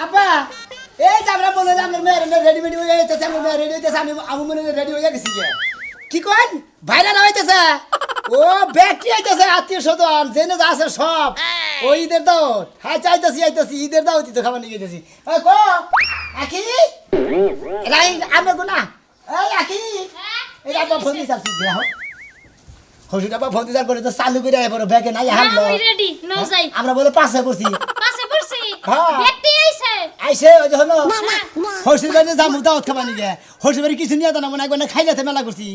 আপা এই যে আমরা বলে আমরা রেডিমেড হয়ে যাইতেছে আমরা রেডি হইতেছে আমি মনে রেডি হয়ে গেছি কি কইন ভাইরা না হইতেছে ও ব্যাটারি হইতেছে আত্মীয় স্বজন জেনে যা আছে সব ওই ঈদের দাও হ্যাঁ চাইতেছি ঈদের দাও তো খাবার নিয়ে যেতেছি কো আকি রাই আমরা কোনা এই আকি এই আপা ফোন দিছ দেখো হসুটা বা ফোন দিছ করে তো চালু করে এবারে ব্যাগে নাই হামলো আমি রেডি নাও যাই আমরা বলে পাশে বসি হ্যাঁ ব্যক্তি আইছে ওই যে হলো হসুর বাড়ি যামু দাওয়াত খাবার নিয়ে হসুর বাড়ি কিছু নিয়ে জানা মনে একবার খাইলাতে মেলা করছি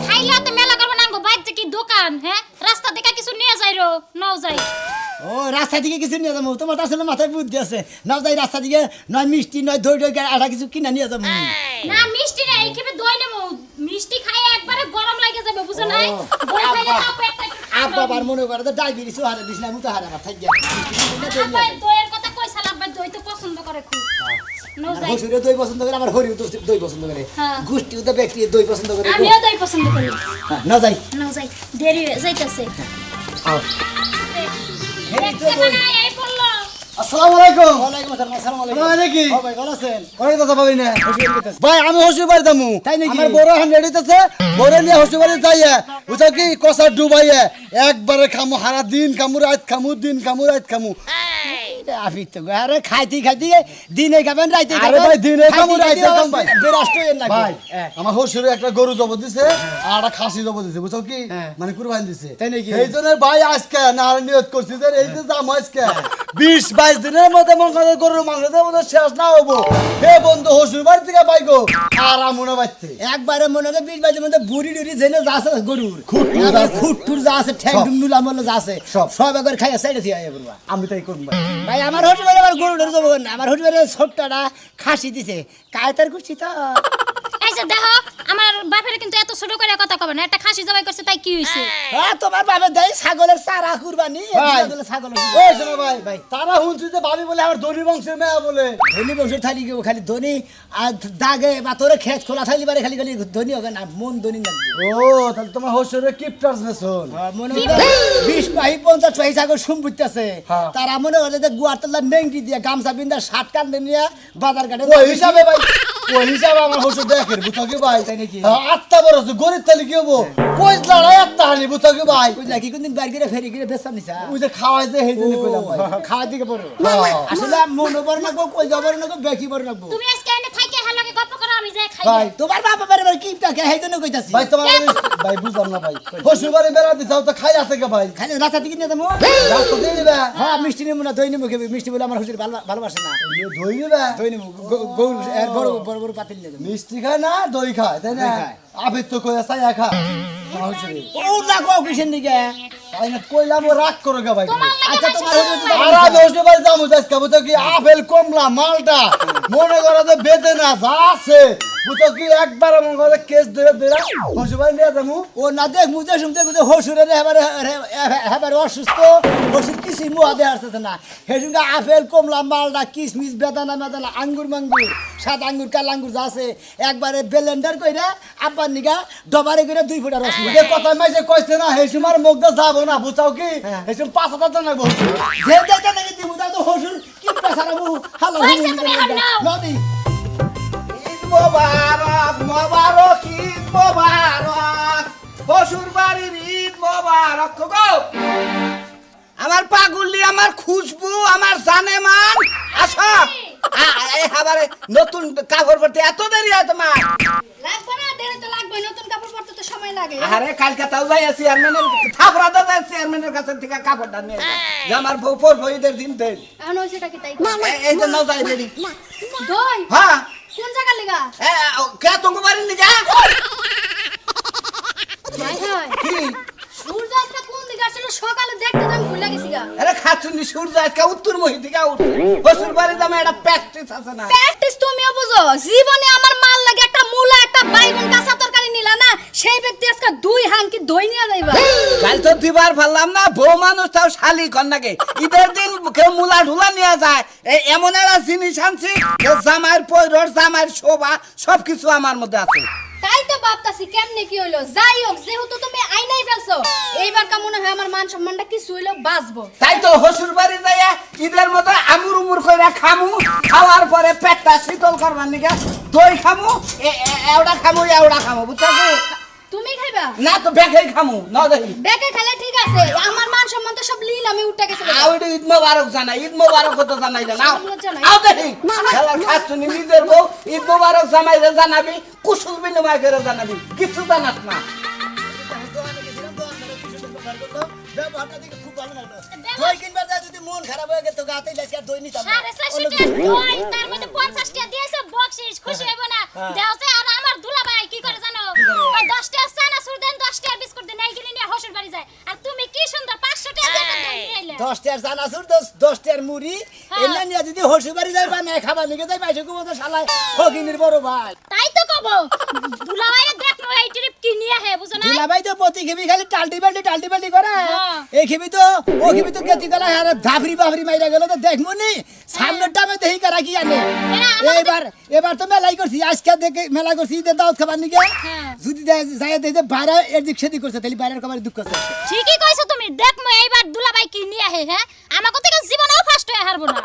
খাইলা তো মেলা করব না গো বাইতে কি দোকান হ্যাঁ রাস্তা থেকে কিছু নিয়ে যাইরো নাও যাই ও রাস্তা দিকে কিছু নিয়ে যাবো তোমার আসলে মাথায় বুদ্ধি আছে নাও যাই রাস্তা দিকে নয় মিষ্টি নয় দই দই আটা কিছু কিনা নিয়ে যাবো না মিষ্টি না এইখানে দই নেবো মিষ্টি খাই একবারে গরম লাগে যাবে বুঝো নাই দই খাইলে তাও পেটটা আব্বা বার মনে করে তো ডায়াবেটিস হারে দিস না মুতো হারে থাক গিয়া আব্বা দইয়ের কথা কই সালা আব্বা দই তো পছন্দ করে খুব নাও যাই হসুরে দই পছন্দ করে আমার হরিও তো দই পছন্দ করে গুষ্টিও তো ব্যক্তি দই পছন্দ করে আমিও দই পছন্দ করি নাও যাই দেরি হয়ে যাইতাছে আও আসসালামু আলাইকুম। ওয়ালাইকুম আসসালাম আসসালামু আলাইকুম ভালো নাকি? ও ভাই ভালো আছেন কই কথা পাবি না হসুর কইতাছে ভাই আমি হসুর বাড়ি যামু তাই নাকি? আমার বড় হান রেডিতেছে বড় নিয়ে হসুর বাড়ি যাইয়া বুঝা কি কষা ডুবাইয়া একবারে খামু হারা দিন খামু রাত খামু দিন খামু রাত খামু আপনি তো আরে খাইতে দিনে খাবেন রাইতে আরে খাবেন ভাই, দিনে খাবো, রাইতে খাবো ভাই। বেরাষ্ট এর না ভাই আমার হসুরে একটা গরু জব দিছে আর একটা খাসি জব দিছে বুঝছো কি হ্যাঁ। মানে কুরবানি দিছে তাই নাকি? এই জন্য ভাই আজকে না আর নিয়ত করছি যে এই যে দাম আজকে 20-22 দিনের মধ্যে মন করে গরুর মাংস দেব তো শেষ না হবো হে বন্ধু হসুর বাড়ি থেকে পাইগো আর আমুনা বাইতে একবারে মনে হয় 20 বাজে মধ্যে বুড়ি ডুরি জেনে যা আছে গরুর খুটটুর যা আছে ঠ্যাং ডুমডুলা মল্ল যা আছে সব একবার খাইয়া সাইডে দিয়ে আইয়া বলবা আমি তাই করব ভাই ভাই আমার হোটেল বাড়ি আমার গরু ডরে যাবো না আমার হোটেল বাড়ি ছোট্টটা খাসি দিছে কায়তার কুচি তো এই যে দেখো আমার বাপের কিন্তু এত ছোট করে কথা কবে না একটা খাসি জবাই করছে তাই কি হইছে হ্যাঁ তোমার বাবা দেয় ছাগলের চারা কুরবানি ভাই। ছাগলের ওই শোনো ভাই ভাই তারা শুনছি যে ভাবি বলে আমার ধনী বংশের মেয়ে বলে ধনী বংশের থালি কেউ খালি ধনী আর দাগে বা তোরে খেত খোলা থালি বারে খালি খালি ধনী হবে না মন ধনী লাগবে ও তাহলে তোমার হসুরে কিপটার্স নেছন মনে হয় 20 পাহি 50 পাহি ছাগল সম্পত্তি আছে হ্যাঁ। তারা মনে হয় যে গুয়ারতলা নেংটি দিয়ে গামছা বিন্দা শার্ট কান নিয়ে বাজার ঘাটে ওই হিসাবে ভাই ওই হিসাবে আমার হসুর দেখের বুঝছো কি ভাই তাই নাকি? আত্মা বড় আছে গরিব তালি কি হবো কইস লড়াই আত্মা হানি বুঝছো কি ভাই বুঝলা কি কোনদিন বাইর করে ফেরি করে বেচা নিছা ওই যে খাওয়াই যে হেই জন্য কইলাম ভাই খাওয়ার দিকে পড়ো হ্যাঁ। আসলে মনে বড় নাকবো কই যাবো নাকবো বেশি বড় নাকবো তুমি আজকে এনে থাইকে হালাকে গপ্প করো আমি যাই খাই ভাই তোমার বাবা বারে কি টাকা হেই জন্য কইতাছি ভাই তোমার ভাই বুঝলাম না ভাই হসুর বাড়ি বেড়া দিছাও তো খাই আছে কে ভাই খালি রাস্তা দিকে নিয়ে যাবো রাস্তা দিয়ে দিবা হ্যাঁ মিষ্টি নেবো না দই নেবো খেবে মিষ্টি বলে আমার হুজুর ভালোবাসে না দই দিবা দই নেবো গরু এর বড় বড় বড় পাতিল নিয়ে যাবো মিষ্টি খায় না দই খায় তাই না দই খায়। আবেদ তো কইয়া চাইয়া খা আমার হসুরে ও লাগো কিসের দিকে তাই না কইলাম ও রাগ করো গে ভাই তোমার লাগে আচ্ছা খাসি তোমার হুজুর আর আমি হসুর বাড়ি যাবো আজকে বুঝছো কি আপেল কমলা মালটা মনে করো যে বেদে না যা আছে বুঝছো কি একবার মনে করো কেস ধরে ধরে হসুর বাড়ি নিয়ে যাবো ও না দেখ মুজে শুনতে গুজে হসুরের এবারে অসুস্থ হসুর কিছুই মুহা দেওয়া আসতেছে না সেসঙ্গে আপেল কমলা মালটা কিশমিশ বেদানা মেদানা আঙ্গুর মাঙ্গুর সাত আঙ্গুর কাল আঙ্গুর যা আছে একবারে ব্লেন্ডার কইরা আব্বার নিগা ডবারে করে 2 ফুটা রস যে কথা মাইছে কইছে না হে সুমার মুখ দা যাবো না বুঝাও কি হে সুম 5000 টাকা লাগবো যে দেখে নাকি দিমু তা তো হসুর কি পেছারাবু হালো পয়সা তুমি হার নাও। নদী ঈদ মোবারক মোবারক ঈদ মোবারক বসুর বাড়ির ঈদ মোবারক গো আমার পাগুলি আমার খুশবু আমার জানেমান আসো এবারে নতুন কাপড় পরতে এত দেরি হয় তোমার লাগবে না দেরি তো লাগবে নতুন কাপড় পরতে তো সময় লাগে আরে কালকে তাও যাই চেয়ারম্যানের থাপড়া দাদা চেয়ারম্যানের কাছে থেকে কাপড়টা নিয়ে যাও। যে আমার বউ পরবো ঈদের দিন দেন এখন হইছেটা কি তাই এই যে নাও যাই দেরি দই হ্যাঁ কোন জায়গা লাগা কে তোমাকে বাড়ি নিয়ে যা ভাই হয় কি সূর্য আজকে কোন দিকে আসলে সকালে দেখতে আমি ভুলে গেছি গা আরে খাচ্ছুনি সূর্য আজকে উত্তরমুখী থেকে উঠছে বসুর বাড়ি দামে একটা প্র্যাকটিস আছে না প্র্যাকটিস তুমিও বুঝো জীবনে আমার মাল লাগে একটা মূলা একটা বাইগন কাঁচা তরকারি নিলা না সেই ব্যক্তি আজকে 2 হাঙ্কি দই নিয়ে যাইবা কাল তো দিবার পারলাম না বউ মানুষ তাও শালি কর নাকি ঈদের দিন কেউ মুলা ঢুলা নিয়ে যায় এই এমন একটা জিনিস আনছি যে জামাইয়ের পৈরর জামাইয়ের শোভা সবকিছু আমার মধ্যে আছে তাই তো ভাবতাছি কেমনে কি হইলো, যাই হোক যেহেতু তুমি আইনাই ফেলছো এইবার কা মনে হয় আমার মান সম্মানটা কিছু হইলো বাঁচবো। তাই তো শ্বশুর বাড়ি যাইয়া ঈদের মতো আমুর উমুর করে খামু, খাওয়ার পরে পেটটা শীতল করবার নিকে দই খামু, এওড়া খামু বুঝছো? তুমি খাইবা না তো বেখাই খামু না দেখি। বেকে খেলে ঠিক আছে, আমার মান সম্মান তো সব লীল আমি উঠে গেছে। আউডি ঈদ মোবারক জানাই, ঈদ মোবারক তো জানাইলে না। জানাই। আও দেখি খেলার খাচ্ছুনি নিজের বউ ঈদ মোবারক জানাইলে জানাবি, কুশল বিনিময় করে জানাবি, কিছু জানাস না। ব্যবহারটা দেখে খুব ভালো লাগলো। দই কিনবার যায় যদি মন খারাপ হয়ে গেল তো গাতেই লেসকে আর দই নিতাম না। 450 টাকা দই, তার মধ্যে 50 টাকা দিয়েছে বকশিশ, খুশি হইব না? দেওছে। আর আমার দুলাভাই কি করে জানো, ওই 10 টাকা চানাচুর দেন, 10 টাকা বিস্কুট দেন, এইগুলি নিয়ে শ্বশুর বাড়ি যায়। আর তুমি কি সুন্দর 500 টাকা দিয়ে দই নিয়ে আইলে। 10 টাকার চানাচুর 10 টাকার মুড়ি এনে নিয়ে যদি হসু বাড়ি যায় বা না খাবার নিয়ে যায় পাইছে কুমতো শালায় ফকিনির বড় ভাই। তাই তো কব, দুলাভাই দেখনো এই ট্রিপ কি নিয়ে হে, বুঝো না? দুলাভাই তো প্রতি খেবি খালি টাল্টি বাল্টি করে। হ্যাঁ। এই খেবি তো ও খেবি তো গেতি গলা আর ধাবরি বাবরি মাইরা গেল তো দেখমুনি সামনেটা আমি দেখি কারা কি আনে। এবার তো মেলাই করছি, আজকে দেখে মেলা করছি ঈদের দাওয়াত খাবার নিকে। হ্যাঁ। যদি যাই দেখে বাইরে এদিক সেদিক করছে তাহলে বাইরের খাবার দুঃখ করছে। ঠিকই কইছো তুমি, দেখমু এইবার দুলাভাই কি নিয়ে হে। হ্যাঁ, আমাকে থেকে জীবনেও ফার্স্ট হয়ে হারবো না।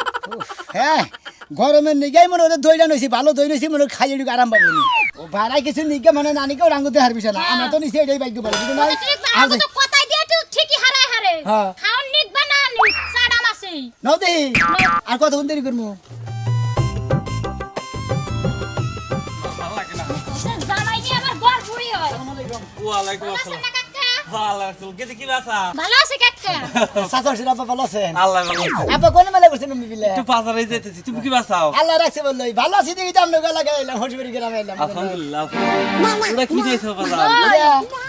হ্যাঁ গরমের নিগাই মনে ওদের দইটা নইছি, ভালো দই নইছি মনে খাইয়ে ঢুকে আরাম পাবো নি। ও ভাড়াই কিছু নিকে মানে নানিকেও রাঙ্গুতে হারবিছে না, আমরা তো নিছি এটাই বাইক পারি বুঝো না। আমাকে তো কথাই দিয়ে তো ঠিকই হারে। হ্যাঁ। খাওন নিক বা না নিক, চাড়াম আছেই। নাও দেহি আর কতক্ষণ দেরি করবো। জামাই নিয়ে আমার বর বুড়ি হয়। ওয়ালাইকুম ভালো আসসালাম। আছেন না কাকা? ওয়ালাইকুম গেতে কি বাসা? ভালো আছে কাকা? চাচা শিরা আপা ভালো আছেন? আল্লাহ ভালো আছে। আপা কোন মেলা করছেন তুমি বিলে? একটু বাজারে যেতেছি, তুমি কি বাসাও? আল্লাহ রাখছে বললো ভালো আছি দেখি তো আমরা গলা গাইলাম হসবিরি গ্রামে এলাম। আলহামদুলিল্লাহ। ওটা কি দিয়েছো বাজার?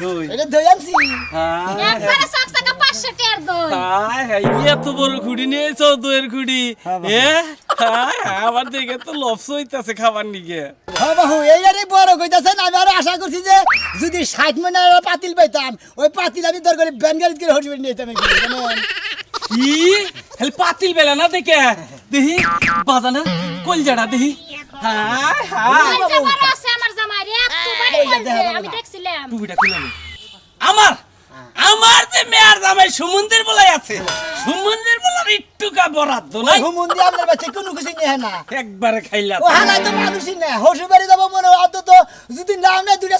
দই। এটা দই আনছি। হ্যাঁ। একবারে সকসকা 500 টাকার দই। হায় হায়, এত বড় খুঁড়ি নিয়েছো দইয়ের খুঁড়ি। হায় হায়, আমার দেখে তো লপস হইতাছে খাবার নিকে। হ্যাঁ বাহু এই আরে বড় কইতাছেন, আমি আরো আশা করছি যে যদি 60 মনে পাতিল পাইতাম ওই পাতিল আমি দরকারি ব্যান গাড়ি করে হসবিরি নিয়ে যেতাম জানেন। কি খালি পাতিল বেলা না দেখে দেখি বাজানা কলজাটা দেখি। হায় হায়, ওই যে বড় আছে আমার জামাই রে, এত বাড়ি হইছে, আমি দেখছিলাম। টুপিটা খুলে নে। আমার যে মেয়ার জামাই সুমন্দির বলাই আছে, সুমন্দির বলার একটুকা বরাদ্দ নাই। হুমুন্দি আপনার বাচ্চা কোনো কিছু নিয়ে না। একবারে খাইলা ও হালাই তো মানুষই না, হসবিরি যাবো মনে অন্তত যদি নাম না দুইটা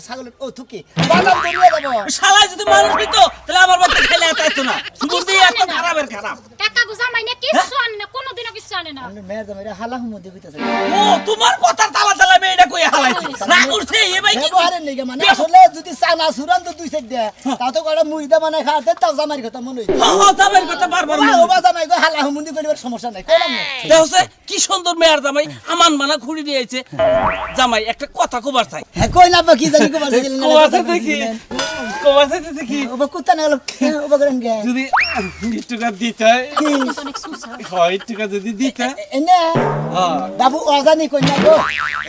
ছাগল ও থুকি বাদাম তো নিয়ে যাবো। শালা যদি মানুষ হইতো তাহলে আমার বাচ্চা খাইলে এত না। সুমন্দি এত খারাপের খারাপ। কাকা গো জামাই না কিছু আনে না, কোনোদিনও কিছু আনে না। আপনি মেয়ের জামাইরা হালা হুমুন্দি কইতাছে। ও তোমার কথা তালা তালা মেয়েটা কই হালাইছি না করছে এ ভাই কি ব্যবহারের নিগে মানে আসলে যদি চানা সুরান তো দুই সাইড দেয় তাও তো কয়টা মুড়িদা বানায় খাওয়াতে তাও জামাইর কথা মনে হইছে। জামাইয়ের কথা বারবার ও বা জামাই কই হালা হুমুন্দি করিবার সমস্যা নাই কইলাম না। দেখছে কি সুন্দর মেয়ার জামাই আমান মানা খুঁড়ি দিয়েছে। জামাই একটা কথা কবার চাই। হ্যাঁ কই না বা কি জানি কো বাসে দিলেন কোবাতে দেখি কোবাতে দেখি ও বা কুত্তা না গেল ও বা করেন গে যদি টাকা দিতে কি অনেক সুসা। হয় টাকা যদি দিতে এনে হ্যাঁ বাবু অজানি কই না গো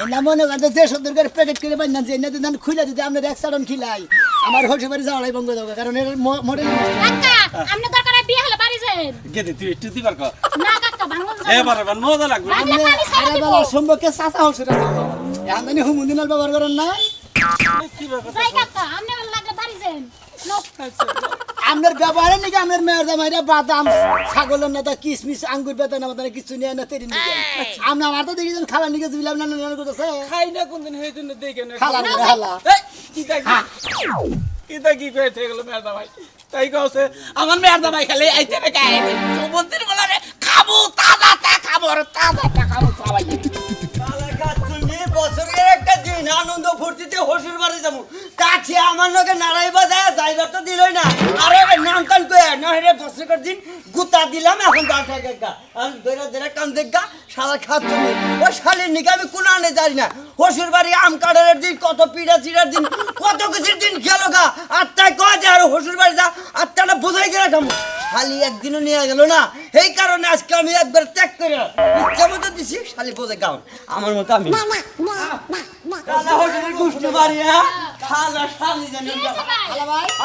এনা মনে করতে যে সুন্দর করে প্যাকেট করে বান্না যে এনে দিন খুলে যদি আমরা এক সাডন খিলাই আমার হসবাড়ি যাওয়াই বন্ধ হবে কারণ এর মডেল কাকা আপনি দরকার হয় বিয়ে হলে বাড়ি যান। গেদে তুই একটু দিবার কর না কাকা ভাঙন যান। এবারে বান মজা লাগবে। আপনি আরে বাবা সম্পর্কে চাচা হসুর আছে এখানে হুমুন্দিনাল ব্যবহার করেন না কি ব্যাপার? যাই কাকা আপনি ভালো লাগলে বাড়ি যান। নো আপনার ব্যবহারে নাকি আপনার মেয়ের জামাইরা বাদাম ছাগলের নেতা কিশমিশ আঙ্গুর বেতন আমাদের কিছু নিয়ে না তেরি নিয়ে আমরা আমার তো দেখি খাবার নিকে দিলাম না না করতেছে খাই না কোনদিন হইতো না দেখে না। খালা না খালা এই, কিটা কি কয়ে থেকে গেল মেয়ার জামাই? তাই কওছে আমার মেয়ার জামাই খালি আইতে না খাই সুমন্দির বলারে খাবো তাজা তা খাবো আর তাজা তা খাবো সবাই। বছরের একটা দিন আনন্দ ফুর্তিতে হসুর বাড়ি যাবো কাছে আমার লোকে নাড়াই বাজায় জায়গা তো দিলই না আরে নাম টান কয়ে না রে বছরের দিন গুতা দিলাম এখন দাঁড়া গা আমি দৈরা কান দেখা সারা খাচ্ছি ওই শালের নিকে আমি কোনো আনে জানি না হসুর বাড়ি আম কাটারের দিন কত পিড়া চিড়ার দিন কত কিছুর দিন গেল গা আর তাই কয় যে আর হসুর বাড়ি যা আর তাহলে বোঝাই গেলে খামো শালি একদিনও নিয়ে গেল না এই কারণে আজকে আমি একবার ত্যাগ করে ইচ্ছা মতো দিছি শালি বোঝে গাও আমার মতো আমি দাদা হোটেলের গুষ্টি বাড়ি হ্যাঁ খালা শালি জানি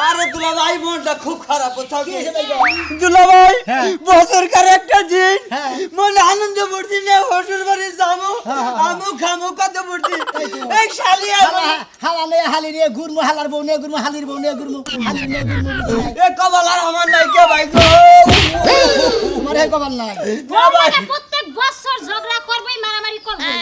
আরে দুলা ভাই মনটা খুব খারাপ কোথাও গিয়ে দুলা ভাই বছরকার একটা দিন মনে আনন্দ ফুর্তি নিয়ে হসুর বাড়ি যাবো আমু খামু কত ফুর্তি ওই শালি হালা নে হালি রে গুরমু হালার বউ নে গুরমু হালির বউ নে গুরমু হালির নে গুরমু এ কপাল আর আমার নাই কে ভাই গো তোমার হে কবার নাই বউরা প্রত্যেক বছর ঝগড়া করবই মারামারি করবই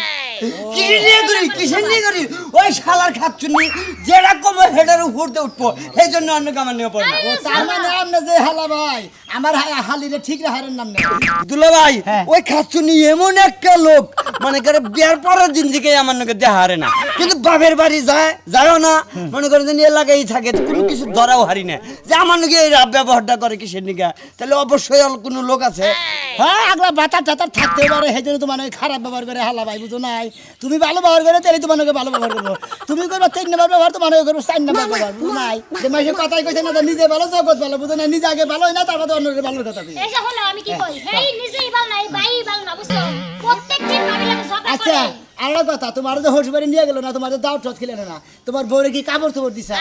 কি নিয়ে করি কিসের নিয়ে করি ওই শালার খাচ্ছুনি যেটা কম হেডার উপরতে উঠবো সেই জন্য অন্য কামান নিয়ে পড়বো ও তার মানে আপনি যে হালা ভাই আমার হালিরে ঠিক রাখারের নাম নেই দুলা ভাই ওই খাচ্ছুনি এমন একটা লোক মনে করে বিয়ার পরের দিন থেকে আমার নাকি দেখা হারে না কিন্তু বাপের বাড়ি যায়ও না মনে করে যে এলাকায় থাকে কোনো কিছু ধরাও হারি না যে আমার নাকি এই রাব ব্যবহারটা করে কিসের নিকা তাহলে অবশ্যই কোনো লোক আছে হ্যাঁ আগলা বাতার টাতার থাকতে পারে সেই জন্য তোমার ওই খারাপ ব্যবহার করে হালা ভাই বুঝো নাই তুমি ভালো ব্যবহার করে তাহলে তোমার ভালো ব্যবহার করবো তুমি করবো 3 নম্বর ব্যবহার তোমার করবো 4 নম্বর ব্যবহার বুঝো নাই যে মাসে কথাই কইছে না নিজে ভালো জগৎ ভালো বুঝো না নিজে আগে ভালো হয় না তারপরে অন্যের ভালোর কথা কই এই যে হলো আমি কি কই হেই নিজেই ভালো না এই ভাই ভালো না বুঝছো প্রত্যেকদিন ভাবি লাগে ঝগড়া আচ্ছা করে আর কথা তোমার যে হসবাড়ি নিয়ে গেল না তোমার দাওয়াত টাওয়াত খেলে না তোমার বউরে কি কাপড় চোপড় দিছা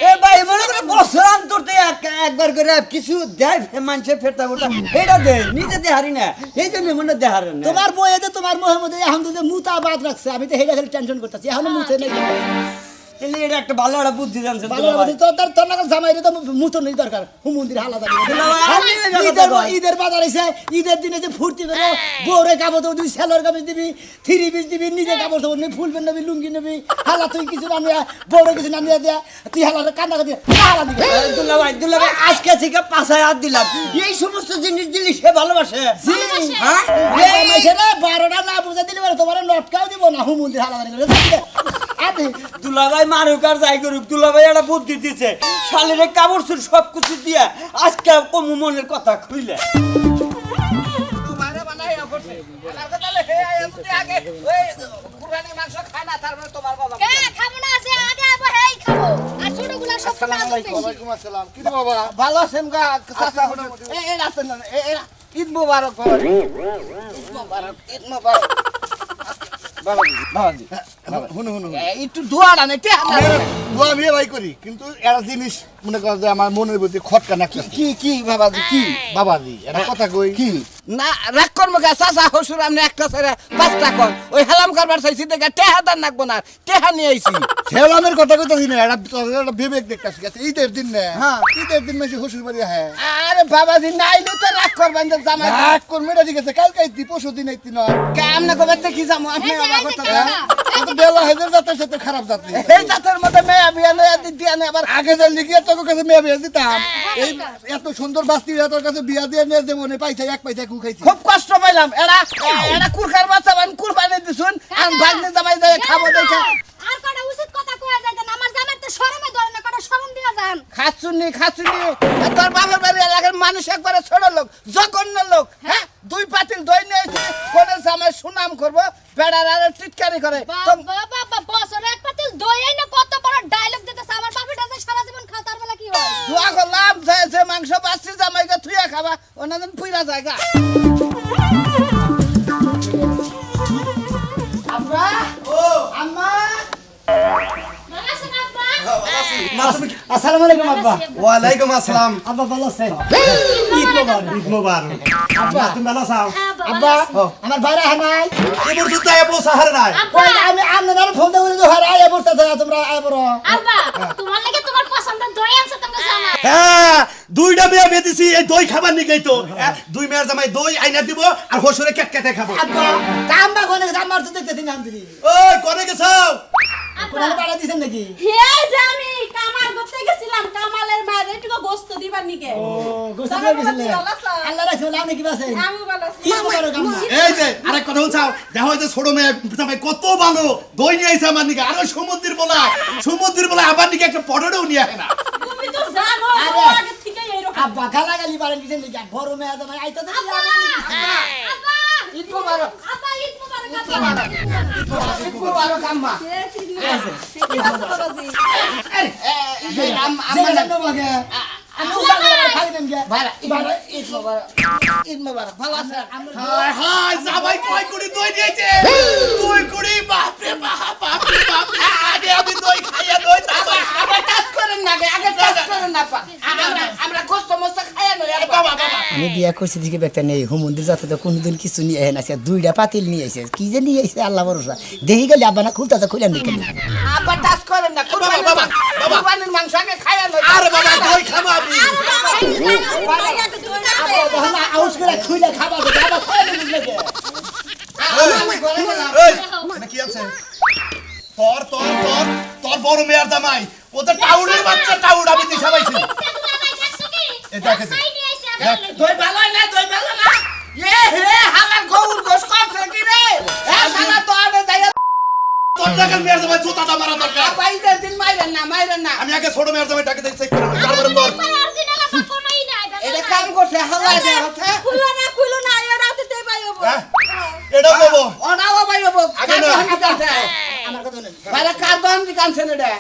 এ ভাই মনে করে বছর অন্তরতে একবার করে কিছু দেয় মানুষের ফেরতা ফোরতা এটা দেয় নিজে দেহারি না এই জন্য মনে দেহারে না তোমার বউ এতে তোমার মোহের মধ্যে এখন তো যে মুতা বাদ রাখছে আমি তো হেডা খালি টেনশন করতেছি এখনো মুতে নেই তাহলে এটা একটা ভালো একটা বুদ্ধি জানছে ভালো বুদ্ধি তো তোর নাকাল জামাইরে তো মুতো নেই দরকার হুমন্দির হালা ঈদের বাজার এসে ঈদের দিনে যে ফুর্তি করে বউরে কাপড় চোপড় দিবি সেলোর কাপড় দিবি 3 পিস দিবি নিজে কাপড় চোপড় নিবি ফুল প্যান্ট নিবি লুঙ্গি নিবি হালা তুই কিছু না নিয়ে বউরে কিছু না নিয়ে দেয়া তুই হালা কান্না কাটি হালা দিবি দুলা ভাই আজকে থেকে 5 হাত দিলাম এই সমস্ত জিনিস দিলি সে ভালোবাসে হ্যাঁ এই মাসেরে 12টা না বুঝা দিলে পরে তোমার নটকাও দিব না হুমন্দির হালা করে দুলা ভাই মারুক আর যাই করুক দুলা ভাই একটা বুদ্ধি দিছে শালিরে কাপড় চুর সব কিছু দিয়া আজকে কমু মনের কথা খুইলে তোমারে বানাইয়া করছে আমার কথা হলো হে আইতে আগে ওই কুরবানি মাংস খায় না তারপরে তোমার বাবা কে খাবো না আছে আগে আবার হেই খাবো আর ছোটগুলা সব ওয়ালাইকুম আসসালাম কি বাবা ভালো আছেন গা চাচা এই রাতেন এই ঈদ মোবারক বাবা ঈদ মোবারক ঈদ মোবারক বাবাজি হুন হুন একটু দোয়া না কে দোয়া আমি ভাই করি কিন্তু একটা জিনিস মনে কর যে আমার মনের মধ্যে খটকা নাকছে কি কি বাবাজি কি বাবাজি একটা কথা কই কি না রাগ করবো গা চাচা হসুর আপনি একটা ছেড়ে 5টা কর ওই হেলাম করবার চাইছি দেখে টেহা দান নাকবো না টেহা নিয়ে আইছি ছেলামের কথা কইতাছি না একটা বিবেক দেখতাছি গেছে ঈদের দিন না হ্যাঁ। ঈদের দিন মেশে শ্বশুর বাড়ি হ্যাঁ আরে বাবাজি নাইলে তো রাগ করবেন যে জামাই রাগ করবে এটা ঠিক আছে কালকে আইতি পরশু দিন আইতি নয় কেমনে কবে দেখি যাবো আপনি আমার কথা এত বেলা হেদের জাতের সাথে খারাপ জাতি এই জাতের মধ্যে মেয়া বিয়া নয়া দিয়া নে আবার আগে যে লিখিয়ে তোর কাছে মেয়ে বিয়ে দিতাম এই এত সুন্দর বাস্তি তোর কাছে বিয়া দিয়ে নিয়ে যে মনে পাইছে এক পয়সা কু খাইছে খুব কষ্ট পাইলাম এরা কুরকার বাচ্চা বান কুরবানি দিছুন আর ভাগ্নে জামাই যায় খাবো দেখে আর কটা উচিত কথা কয়া যাইতেন আমার জামার তো শরমে ধরে না কটা শরম দিয়া যান খাচ্ছুনি তোর বাবার বাড়ি এলাকার মানুষ একবারে ছোট লোক জঘন্য লোক হ্যাঁ 2 পাতিল দই নিয়েছে কোনে জামাই সুনাম করবো বেড়ার আর টিটকারি করে বাবা বাবা বছরে এক পাতিল দই আইনা কত বড় ডায়লগ দিতেছে আমার বাপেটা যে সারা জীবন খাও তার বেলা কি হয় দোয়া করলাম যে মাংস বাচ্চি জামাইকে থুইয়া খাবা ওনাদের পুইরা জায়গা আব্বা ও আম্মা ভালো আছেন আব্বা আসসালামু আলাইকুম আব্বা ওয়ালাইকুম আসসালাম আব্বা ভালো আছে ঈদ মোবারক আব্বা তুমি ভালো আছো আব্বা আমার ভাইরা হানাই এবার তো তাই বসা হারে নাই ওই আমি আপনাদের ফোন দিয়ে বলে হারা আয় বসতে তোমরা আয় বড় আব্বা তোমার লাগে তোমার পছন্দের দই আছে তোমার জামা হ্যাঁ 2টা বিয়া বেদিছি এই দই খাবার নিকেই তো 2 মেয়ের জামাই দই আইনা দিব আর হসুরে কেটে খাবো আব্বা কামবা কোনে আমার তো দেখতেছি না আমি ওই কোনে গেছো কোনে পাড়া দিছেন নাকি হে জানি কামাল করতে গেছিলাম কামালের মায়ের একটু গোস্ত দিবার নিকে ও গোসল করে গেছিলেন আল্লাহ রাখছে আপনি কি বাসেন আমি ভালো আছি ঈদ মোবারক আম্মা এই যে আরেক কথা বলছাও দেখো এই যে ছোট মেয়ে জামাই কত ভালো দই নিয়ে আইছে আমার নিকে আর সমুদ্রের বলা আবার নিকে একটা পটড়ও নিয়ে আসে না তুমি তো জানো ও আগে থেকে এইরকম আব্বা গালা গালি পারেন দিছেন নাকি বড় মেয়ে জামাই আইতাছে আব্বা ঈদ মোবারক আব্বা ঈদ মোবারক আব্বা ঈদ মোবারক আম্মা ঠিক আছে বাবাজি আম্মা জানো বাগে আমি উসালে খাই দেন গে ভাইরা ঈদ মোবারক ভালো আছে হায় হায় জামাই কয় কুড়ি দই নিয়েছে 2 কুড়ি বাপ রে বাপ আগে আমি দই খাইয়া দই তারপর আগে টাচ করেন না আগে টাচ করেন না আমরা গোস্ত মস্ত খাইয়া নই বাবা আমি বিয়া করছি দিকে ব্যাগটা নেই হুমন্দির যাতে তো কোনোদিন কিছু নিয়ে আহেন আজকে 2টা পাতিল নিয়ে এসে কি যে নিয়ে এসে আল্লাহ ভরসা দেখি গেলে আব্বা না খুলতে খুলে নিকেন আবার টাচ করেন না কুরবানির মাংস আগে খাইয়া লই আরে বাবা দই খাবো আমি আউস করে খুলে খাবা দে বাবা খাই নিলে আমি ঘরে গেলাম এই মানে কি আছে তোর তোর তোর তোর বড় মেয়ের জামাই ও তো টাউনের বাচ্চা টাউড আমি দিশা পাইছি এটা কে দই ভালো না এ হে হালার গৌর গোস করছে কি রে এ শালা তো আবে যাইয়া তোর টাকার মেয়ের জামাই জুতাটা মারা দরকার পাইতে দিন মাইরেন না আমি আগে ছোট মেয়ের জামাই ডাকে চেক করে তারপরে তোর এটা কাম করছে হালা দে হচ্ছে খুলো না এরা তো দেই পাইবো হ্যাঁ এটা বলবো ওনাও বাইব আগে না। আমার কথা শুনেন বাইরে কার্বন দি কানছেন এটা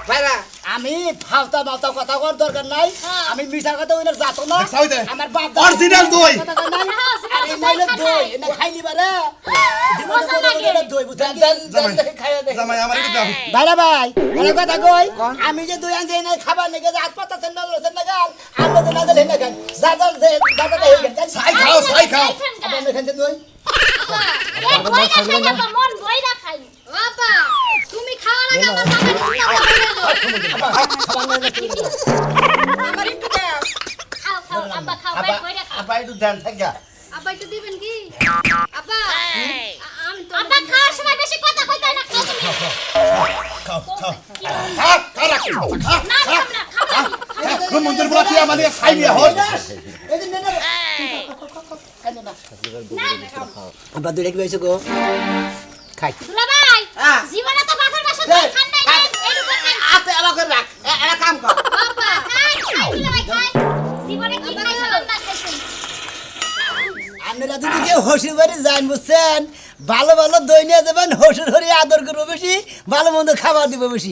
বাইরে আমি ফালতা মালতা কথা কর দরকার নাই আমি মিছা কথা ওইনা যাতো না দেখছা হইতে? আমার বাপ Original দই। আরে মাইলে দই না খাইলি বারে জীবনে বড় দই বুঝা খাইয়া দে জামাই আমার একটু দাও ভাইরা ভাই ভালো কথা কই আমি যে দুই আনছে না খাবার নেগে হাত পাতা সেন না লসেন না গাল আমরা তো না দিলে না গাল জাদা দে হয়ে গেল ছাই খাও আপনি এখান থেকে দই বাবা তুমি খাওয়ার আগে আমার আমার একটু দাও আপা একটু ধ্যান থাকা আব্বা একটু দিবেন কি আব্বা আমি তো খাও মন্দির বলা তুই আমাদের খাই নিয়ে হল এই যে নেনা কেন না আমরা দুই রেখে হইছে গো খাই জীবনে তো বাপের বাসা খান নাই আতে আমাকে রাখ এরা কাম কর বাবা জীবনে কি খাইছেন না খাইছেন আপনারা যদি কেউ হসুর বাড়ি যান বুঝছেন ভালো ভালো দই নিয়ে যাবেন হসুর হরি আদর করবো বেশি ভালো মন্দ খাবার দিব বেশি